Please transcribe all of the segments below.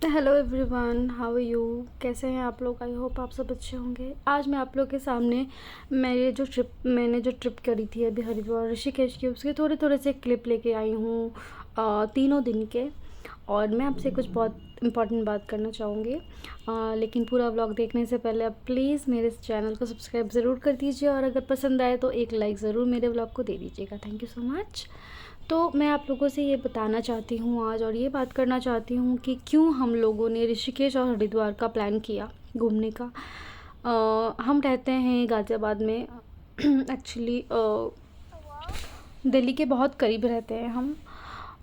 Hello everyone, how are you. कैसे हैं आप लोग? आई होप आप सब अच्छे होंगे। आज मैं आप लोग के सामने मैंने जो ट्रिप करी थी अभी हरिद्वार ऋषिकेश की, उसके थोड़े थोड़े से क्लिप लेके आई हूँ 3 दिन के। और मैं आपसे कुछ बहुत इंपॉर्टेंट बात करना चाहूँगी। लेकिन पूरा व्लॉग देखने से पहले आप प्लीज़ मेरे इस चैनल को सब्सक्राइब ज़रूर कर दीजिए, और अगर पसंद आए तो एक लाइक ज़रूर मेरे व्लॉग को दे दीजिएगा। Thank you so much. तो मैं आप लोगों से ये बताना चाहती हूँ आज, और ये बात करना चाहती हूँ कि क्यों हम लोगों ने ऋषिकेश और हरिद्वार का प्लान किया घूमने का। हम रहते हैं गाज़ियाबाद में। एक्चुअली दिल्ली के बहुत करीब रहते हैं हम।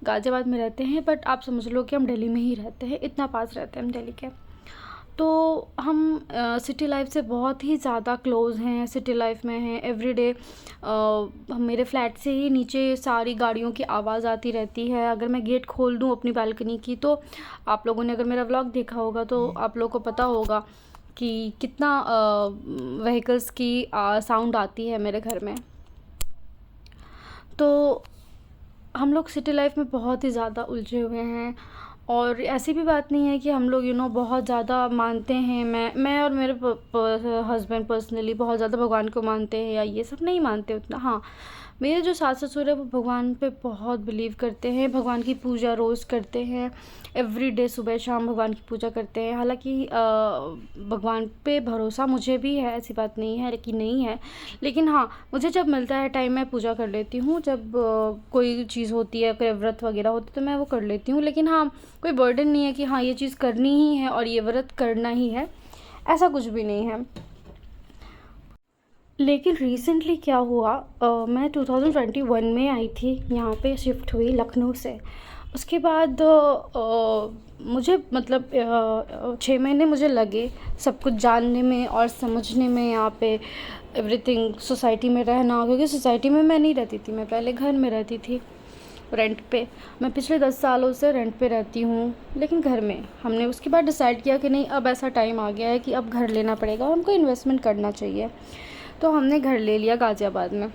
गाज़ियाबाद में रहते हैं, बट आप समझ लो कि हम दिल्ली में ही रहते हैं, इतना पास रहते हैं हम दिल्ली के। तो हम सिटी लाइफ से बहुत ही ज़्यादा क्लोज़ हैं, सिटी लाइफ में हैं एवरीडे। मेरे फ्लैट से ही नीचे सारी गाड़ियों की आवाज़ आती रहती है। अगर मैं गेट खोल दूँ अपनी बालकनी की, तो आप लोगों ने अगर मेरा व्लॉग देखा होगा तो आप लोगों को पता होगा कि कितना व्हीकल्स की साउंड आती है मेरे घर में। तो हम लोग सिटी लाइफ में बहुत ही ज़्यादा उलझे हुए हैं। और ऐसी भी बात नहीं है कि हम लोग बहुत ज़्यादा मानते हैं। मैं और मेरे हस्बैंड पर्सनली बहुत ज़्यादा भगवान को मानते हैं, या ये सब नहीं मानते उतना। हाँ, मेरे जो सास ससुर है वो भगवान पे बहुत बिलीव करते हैं, भगवान की पूजा रोज़ करते हैं। एवरी डे सुबह शाम भगवान की पूजा करते हैं। हालांकि भगवान पे भरोसा मुझे भी है, ऐसी बात नहीं है लेकिन नहीं है। लेकिन हाँ, मुझे जब मिलता है टाइम मैं पूजा कर लेती हूँ। जब कोई चीज़ होती है, कोई व्रत वगैरह होती है तो मैं वो कर लेती हूँ। लेकिन हाँ, कोई बर्डन नहीं है कि हाँ ये चीज़ करनी ही है और ये व्रत करना ही है, ऐसा कुछ भी नहीं है। लेकिन रिसेंटली क्या हुआ, मैं 2021 में आई थी, यहाँ पे शिफ्ट हुई लखनऊ से। उसके बाद मुझे मतलब 6 महीने मुझे लगे सब कुछ जानने में और समझने में, यहाँ पे एवरीथिंग, सोसाइटी में रहना। क्योंकि सोसाइटी में मैं नहीं रहती थी, मैं पहले घर में रहती थी रेंट पे। मैं पिछले 10 सालों से रेंट पे रहती हूँ, लेकिन घर में। हमने उसके बाद डिसाइड किया कि नहीं, अब ऐसा टाइम आ गया है कि अब घर लेना पड़ेगा, हमको इन्वेस्टमेंट करना चाहिए। तो हमने घर ले लिया गाज़ियाबाद में।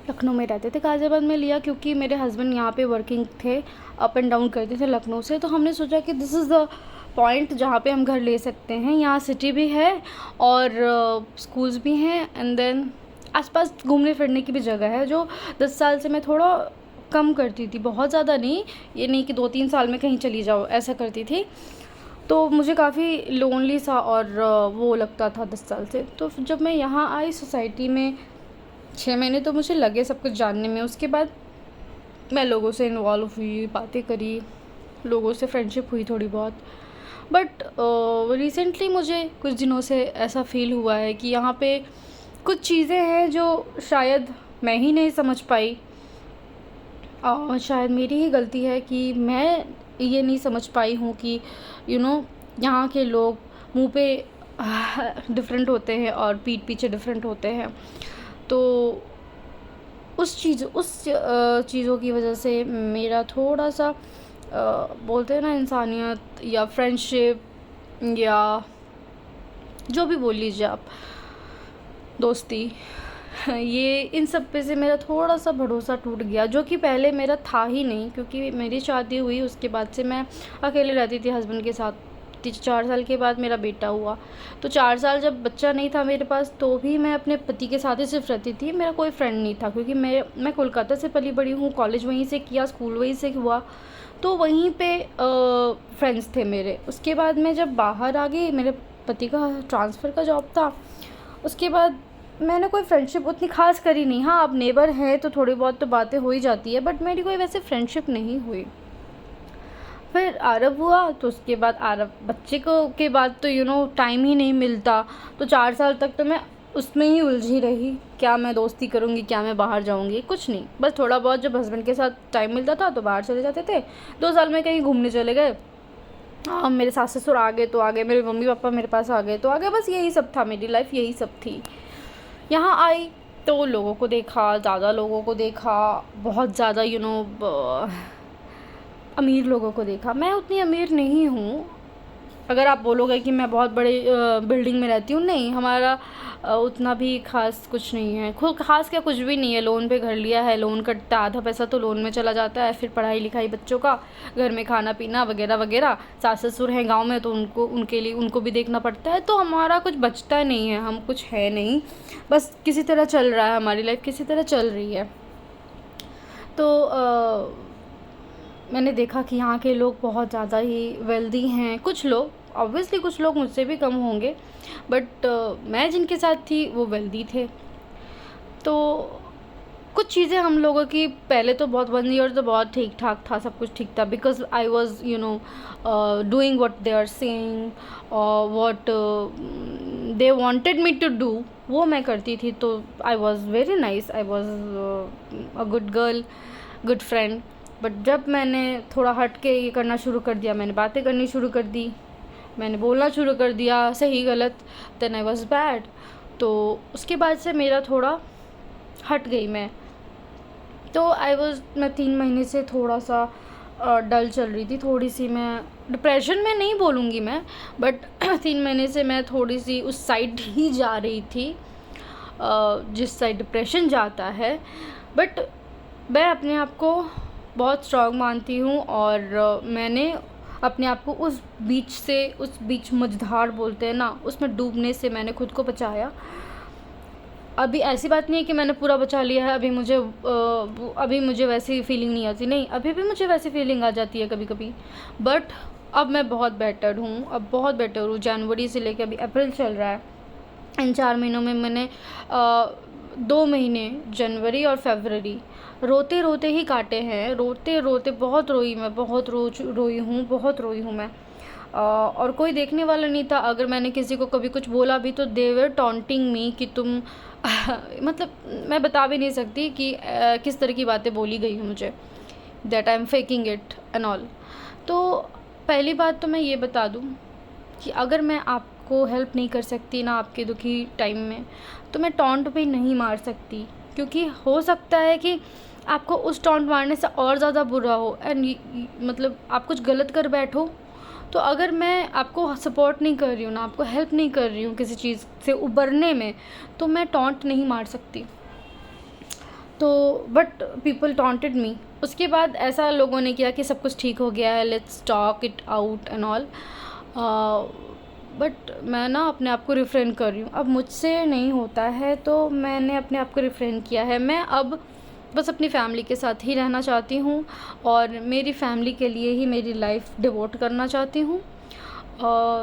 लखनऊ में रहते थे, गाज़ियाबाद में लिया क्योंकि मेरे हस्बैंड यहाँ पे वर्किंग थे, अप एंड डाउन करते थे लखनऊ से। तो हमने सोचा कि दिस इज़ द पॉइंट जहाँ पे हम घर ले सकते हैं। यहाँ सिटी भी है और स्कूल्स भी हैं, एंड देन आसपास घूमने फिरने की भी जगह है, जो 10 साल से मैं थोड़ा कम करती थी, बहुत ज़्यादा नहीं। ये नहीं कि 2-3 साल में कहीं चली जाओ, ऐसा करती थी। तो मुझे काफ़ी लोनली सा और वो लगता था 10 साल से। तो जब मैं यहाँ आई सोसाइटी में, 6 महीने तो मुझे लगे सब कुछ जानने में। उसके बाद मैं लोगों से इन्वॉल्व हुई, बातें करी, लोगों से फ्रेंडशिप हुई थोड़ी बहुत। बट रिसेंटली मुझे कुछ दिनों से ऐसा फ़ील हुआ है कि यहाँ पे कुछ चीज़ें हैं जो शायद मैं ही नहीं समझ पाई, और शायद मेरी ही गलती है कि मैं ये नहीं समझ पाई हूँ कि यू नो यहाँ के लोग मुंह पे डिफरेंट होते हैं और पीठ पीछे डिफरेंट होते हैं। तो उस चीज़ों की वजह से मेरा थोड़ा सा बोलते हैं ना, इंसानियत या फ्रेंडशिप या जो भी बोल लीजिए आप, दोस्ती, ये इन सब पे से मेरा थोड़ा सा भरोसा टूट गया, जो कि पहले मेरा था ही नहीं। क्योंकि मेरी शादी हुई उसके बाद से मैं अकेले रहती थी हस्बैंड के साथ। 4 साल के बाद मेरा बेटा हुआ, तो 4 साल जब बच्चा नहीं था मेरे पास, तो भी मैं अपने पति के साथ ही सिर्फ रहती थी। मेरा कोई फ्रेंड नहीं था, क्योंकि मैं कोलकाता से पली बड़ी हूँ, कॉलेज वहीं से किया, स्कूल वहीं से हुआ, तो वहीं पे फ्रेंड्स थे मेरे। उसके बाद मैं जब बाहर आ गई, मेरे पति का ट्रांसफ़र का जॉब था, उसके बाद मैंने कोई फ्रेंडशिप उतनी खास करी नहीं। हाँ, अब नेबर है तो थोड़ी बहुत तो बातें हो ही जाती है, बट मेरी कोई वैसे फ्रेंडशिप नहीं हुई। फिर आरब हुआ, तो उसके बाद आरब बच्चे को के बाद तो टाइम ही नहीं मिलता। तो 4 साल तक तो मैं उसमें ही उलझी रही, क्या मैं दोस्ती करूँगी, क्या मैं बाहर जाऊँगी, कुछ नहीं। बस थोड़ा बहुत जब हस्बैंड के साथ टाइम मिलता था तो बाहर चले जाते थे। 2 साल में कहीं घूमने चले गए, मेरे सास ससुर आ गए तो आ गए, मेरे मम्मी पापा मेरे पास आ गए तो आ गए। बस यही सब था, मेरी लाइफ यही सब थी। यहाँ आई तो लोगों को देखा, ज़्यादा लोगों को देखा, बहुत ज़्यादा अमीर लोगों को देखा। मैं उतनी अमीर नहीं हूँ, अगर आप बोलोगे कि मैं बहुत बड़ी बिल्डिंग में रहती हूँ, नहीं, हमारा उतना भी ख़ास कुछ नहीं है। ख़ास क्या, कुछ भी नहीं है। लोन पे घर लिया है, लोन कटता, आधा पैसा तो लोन में चला जाता है, फिर पढ़ाई लिखाई बच्चों का, घर में खाना पीना वगैरह वगैरह। सास ससुर हैं गाँव में, तो उनके लिए उनको भी देखना पड़ता है, तो हमारा कुछ बचता नहीं है, हम कुछ है नहीं, बस किसी तरह चल रहा है, हमारी लाइफ किसी तरह चल रही है। तो मैंने देखा कि यहाँ के लोग बहुत ज़्यादा ही वेल्दी हैं। कुछ लोग, ऑब्वियसली कुछ लोग मुझसे भी कम होंगे, बट मैं जिनके साथ थी वो वेल्दी थे। तो कुछ चीज़ें हम लोगों की पहले तो बहुत बनी, और तो बहुत ठीक ठाक था, सब कुछ ठीक था, because I was doing what they are saying, और what they wanted me to do, वो मैं करती थी। तो I was very nice, I was a good girl, good friend. But जब मैंने थोड़ा हट के ये करना शुरू कर दिया, मैंने बातें करनी शुरू कर दी, मैंने बोलना शुरू कर दिया सही गलत, देन आई वॉज बैड। तो उसके बाद से मेरा थोड़ा हट गई मैं। तो मैं 3 महीने से थोड़ा सा डल चल रही थी, थोड़ी सी मैं डिप्रेशन में नहीं बोलूँगी मैं, बट 3 महीने से मैं थोड़ी सी उस साइड ही जा रही थी जिस साइड डिप्रेशन जाता है। बट मैं अपने आप को बहुत स्ट्रॉन्ग मानती हूँ, और मैंने अपने आप को उस बीच मझधार बोलते हैं ना, उसमें डूबने से मैंने खुद को बचाया। अभी ऐसी बात नहीं है कि मैंने पूरा बचा लिया है, अभी मुझे वैसी फीलिंग नहीं आती, नहीं, अभी भी मुझे वैसी फीलिंग आ जाती है कभी कभी, बट अब मैं बहुत बेटर हूँ, अब बहुत बेटर हूँ। जनवरी से लेकर अभी अप्रैल चल रहा है, इन 4 महीनों में मैंने 2 महीने जनवरी और फरवरी रोते रोते ही काटे हैं, रोते रोते बहुत रोई मैं, बहुत रोई हूँ मैं। और कोई देखने वाला नहीं था। अगर मैंने किसी को कभी कुछ बोला भी तो दे वर टॉन्टिंग मी कि तुम मतलब मैं बता भी नहीं सकती कि किस तरह की बातें बोली गई हैं मुझे, that I am faking it and all. तो पहली बात तो मैं ये बता दूँ कि अगर मैं आपको हेल्प नहीं कर सकती ना आपके दुखी टाइम में, तो मैं टॉन्ट भी नहीं मार सकती, क्योंकि हो सकता है कि आपको उस टॉन्ट मारने से और ज़्यादा बुरा हो, एंड मतलब आप कुछ गलत कर बैठो। तो अगर मैं आपको सपोर्ट नहीं कर रही हूँ ना, आपको हेल्प नहीं कर रही हूँ किसी चीज़ से उबरने में, तो मैं टॉन्ट नहीं मार सकती। तो बट पीपल टॉन्टेड मी। उसके बाद ऐसा लोगों ने किया कि सब कुछ ठीक हो गया है, let's talk it out and all, but मैं ना अपने आप को रिफ्रेन कर रही हूँ। अब मुझसे नहीं होता है, तो मैंने अपने आप को रिफ्रेन किया है। मैं अब बस अपनी फैमिली के साथ ही रहना चाहती हूँ, और मेरी फैमिली के लिए ही मेरी लाइफ डिवोट करना चाहती हूँ।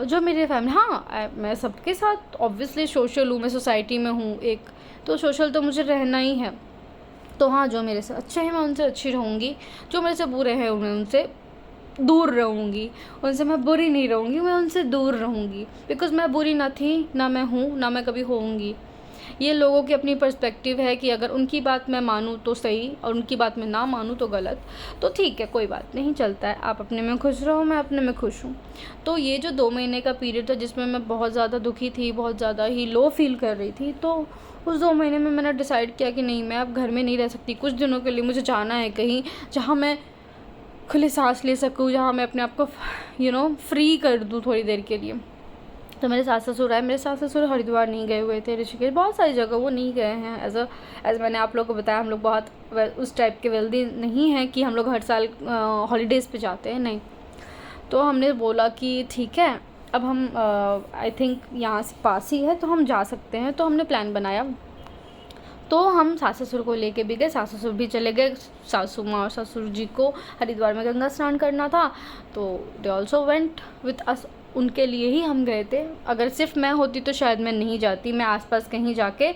जो मेरी फैमिली, हाँ, मैं सबके साथ ऑब्वियसली सोशल हूँ, मैं सोसाइटी में हूँ एक, तो सोशल तो मुझे रहना ही है। तो हाँ, जो मेरे से अच्छे हैं मैं उनसे अच्छी रहूँगी, जो मेरे से बुरे हैं मैं उनसे दूर रहूँगी, उनसे मैं बुरी नहीं रहूँगी, मैं उनसे दूर रहूँगी, बिकॉज़ मैं बुरी ना थी, ना मैं हूँ, ना मैं कभी होऊँगी। ये लोगों की अपनी पर्सपेक्टिव है कि अगर उनकी बात मैं मानूँ तो सही, और उनकी बात मैं ना मानूँ तो गलत। तो ठीक है, कोई बात नहीं, चलता है, आप अपने में खुश रहो, मैं अपने में खुश हूँ। तो ये जो 2 महीने का पीरियड था जिसमें मैं बहुत ज़्यादा दुखी थी, बहुत ज़्यादा ही लो फील कर रही थी, तो उस 2 महीने में मैंने डिसाइड किया कि नहीं, मैं अब घर में नहीं रह सकती, कुछ दिनों के लिए मुझे जाना है कहीं जहाँ मैं खुली सांस ले सकूँ, जहाँ मैं अपने आप को फ्री कर दूँ थोड़ी देर के लिए। तो मेरे सास ससुर आए, मेरे सास ससुर हरिद्वार नहीं गए हुए थे, ऋषिकेश, बहुत सारी जगह वो नहीं गए हैं। एज मैंने आप लोगों को बताया, हम लोग बहुत उस टाइप के वेल्दी नहीं हैं कि हम लोग हर साल हॉलीडेज़ पे जाते हैं, नहीं। तो हमने बोला कि ठीक है, अब हम आई थिंक यहाँ से पास ही है तो हम जा सकते हैं, तो हमने प्लान बनाया। तो हम सास ससुर को लेके भी गए, सास ससुर भी चले गए, सासू माँ और ससुर जी को हरिद्वार में गंगा स्नान करना था, तो they also went with us, उनके लिए ही हम गए थे। अगर सिर्फ मैं होती तो शायद मैं नहीं जाती, मैं आसपास कहीं जाके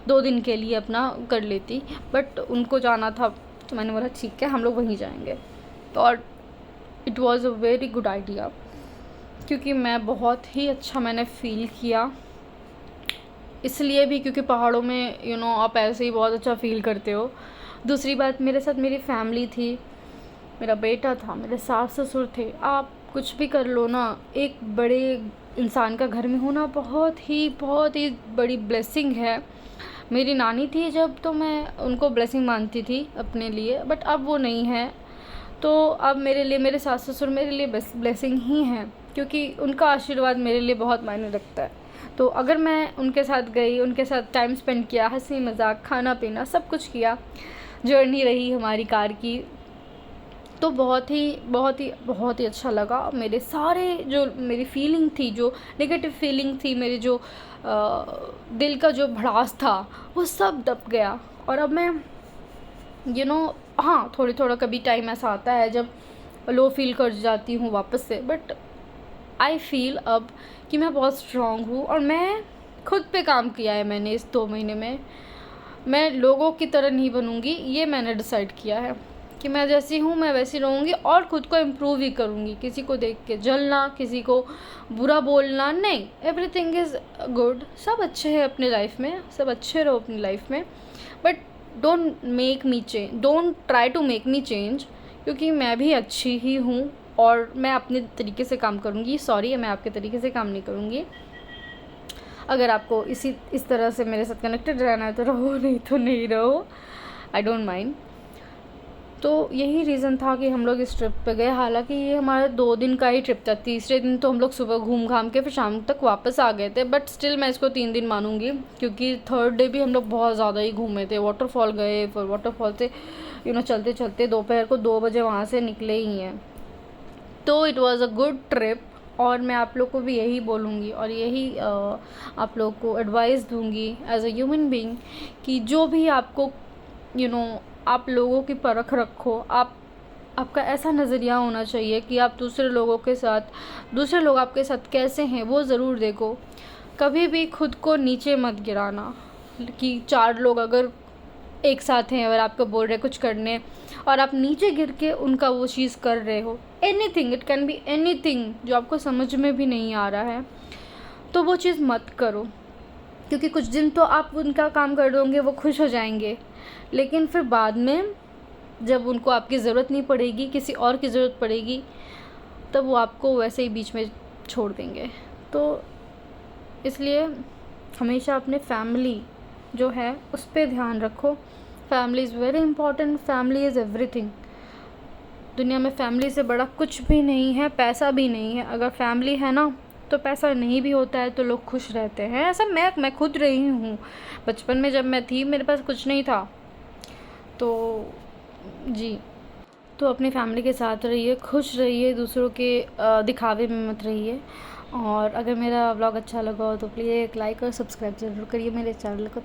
2 दिन के लिए अपना कर लेती, बट उनको जाना था, तो मैंने बोला ठीक है, हम लोग वहीं जाएंगे। तो और it was a very good idea, क्योंकि मैं बहुत ही अच्छा मैंने फ़ील किया, इसलिए भी क्योंकि पहाड़ों में आप ऐसे ही बहुत अच्छा फ़ील करते हो। दूसरी बात, मेरे साथ मेरी फैमिली थी, मेरा बेटा था, मेरे सास ससुर थे। आप कुछ भी कर लो ना, एक बड़े इंसान का घर में होना बहुत ही बड़ी ब्लेसिंग है। मेरी नानी थी जब, तो मैं उनको ब्लेसिंग मानती थी अपने लिए, बट अब वो नहीं है, तो अब मेरे लिए मेरे सास ससुर मेरे लिए ब्लेसिंग ही हैं, क्योंकि उनका आशीर्वाद मेरे लिए बहुत मायने रखता है। तो अगर मैं उनके साथ गई, उनके साथ टाइम स्पेंड किया, हंसी मजाक, खाना पीना सब कुछ किया, जर्नी रही हमारी कार की, तो बहुत ही बहुत ही बहुत ही अच्छा लगा। मेरे सारे जो मेरी फीलिंग थी, जो नेगेटिव फीलिंग थी, मेरे जो दिल का जो भड़ास था, वो सब दब गया। और अब मैं हाँ, थोड़ा कभी टाइम ऐसा आता है जब लो फील कर जाती हूँ वापस से, बट आई फील अब कि मैं बहुत स्ट्रॉन्ग हूँ और मैं खुद पे काम किया है मैंने इस 2 महीने में। मैं लोगों की तरह नहीं बनूँगी, ये मैंने डिसाइड किया है कि मैं जैसी हूँ मैं वैसी रहूँगी और ख़ुद को इम्प्रूव ही करूँगी। किसी को देख के जलना, किसी को बुरा बोलना नहीं, एवरीथिंग इज़ गुड। सब अच्छे हैं अपनी लाइफ में, सब अच्छे रहो अपनी लाइफ में, but don't try to make me change, क्योंकि मैं भी अच्छी ही हूँ और मैं अपने तरीके से काम करूँगी। सॉरी, मैं आपके तरीके से काम नहीं करूँगी। अगर आपको इस तरह से मेरे साथ कनेक्टेड रहना है तो रहो, नहीं तो नहीं रहो, आई डोंट माइंड। तो यही रीज़न था कि हम लोग इस ट्रिप पे गए। हालांकि ये हमारा 2 दिन का ही ट्रिप था। तीसरे दिन तो हम लोग सुबह घूम घाम के फिर शाम तक वापस आ गए थे, बट स्टिल मैं इसको 3 दिन मानूंगी, क्योंकि थर्ड डे भी हम लोग बहुत ज़्यादा ही घूमे थे। वाटरफॉल गए, फिर वाटरफॉल से चलते चलते दोपहर को 2 बजे वहाँ से निकले ही हैं। तो it was a good trip, और मैं आप लोग को भी यही बोलूँगी और यही आप लोग को एडवाइस दूँगी एज अ ह्यूमन बीइंग कि जो भी आपको आप लोगों की परख रखो। आपका ऐसा नज़रिया होना चाहिए कि आप दूसरे लोग आपके साथ कैसे हैं वो ज़रूर देखो। कभी भी खुद को नीचे मत गिराना कि 4 लोग अगर एक साथ हैं और आपको बोल रहे कुछ करने और आप नीचे गिर के उनका वो चीज़ कर रहे हो, anything, it can be anything जो आपको समझ में भी नहीं आ रहा है, तो वो चीज़ मत करो। क्योंकि कुछ दिन तो आप उनका काम कर दोगे, वो खुश हो जाएंगे, लेकिन फिर बाद में जब उनको आपकी ज़रूरत नहीं पड़ेगी, किसी और की ज़रूरत पड़ेगी, तब वो आपको वैसे ही बीच में छोड़ देंगे। तो इसलिए हमेशा अपने फैमिली जो है उस पर ध्यान रखो। Family is very important, family is everything. दुनिया में फैमिली से बड़ा कुछ भी नहीं है, पैसा भी नहीं है। अगर फैमिली है ना तो पैसा नहीं भी होता है तो लोग खुश रहते हैं। ऐसा मैं खुद रही हूँ। बचपन में जब मैं थी मेरे पास कुछ नहीं था, तो जी, तो अपनी फैमिली के साथ रहिए, खुश रहिए, दूसरों के दिखावे में मत रहिए। और अगर मेरा व्लॉग अच्छा लगा हो तो प्लीज़ एक लाइक और सब्सक्राइब ज़रूर करिए मेरे चैनल को।